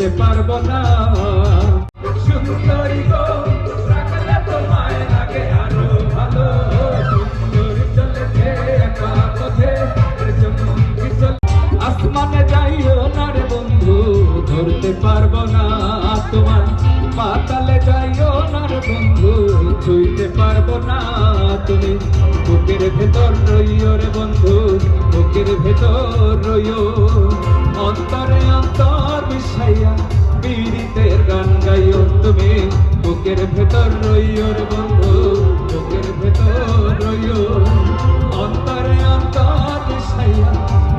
ধরতে পারবো না। সুন্দরী গো রাখলে তোমায় লাগে আরো ভালো, সুন্দর চলেছে একা পথে চমকি চলে। আসমানে যাইও না রে বন্ধু, ধরতে পারবো না তোমায়। পাতালে যাইও না রে বন্ধু, ছুঁইতে পারবো না তুমি। বুকের ভেতর রইও রে বন্ধু, বুকের ভেতর রইও। অন্তরে অন্তর মিশাইয়া পীড়িতের গান গাইও তুমি। বুকের ভেতর রইও রে বন্ধু, বুকের ভেতর রইও। অন্তরে অন্তর মিশাইয়া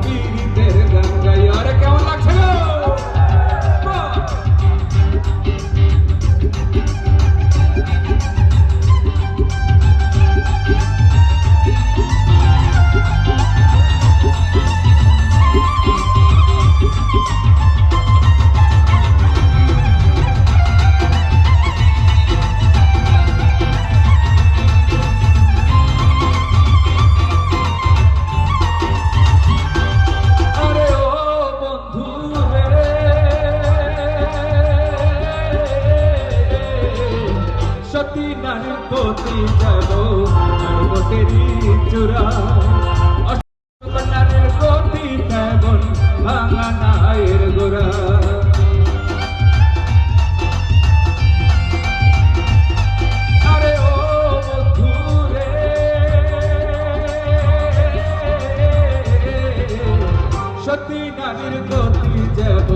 পীড়িতের গান গাইও। আরে কেমন লাগছে গো? সতী নারীর প্রতি যাব পর্বতেরই চূড়া, নারীর প্রতি তেমন ভাঙা নায়ের গোড়া। আরে ও বন্ধু রে, সতী নারীর প্রতি যাব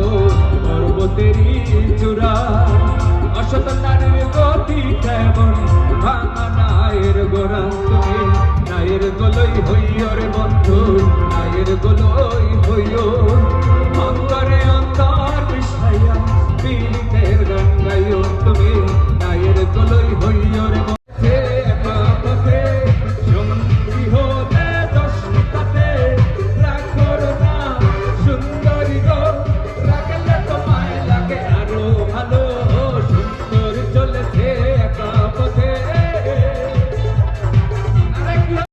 পর্বতেরই চূড়া, অসত নারীর গতি কেমন ভাঙা নায়ের গোড়া। তুমি নায়ের গোলই হইও রে বন্ধু, নায়ের গোলই হইও।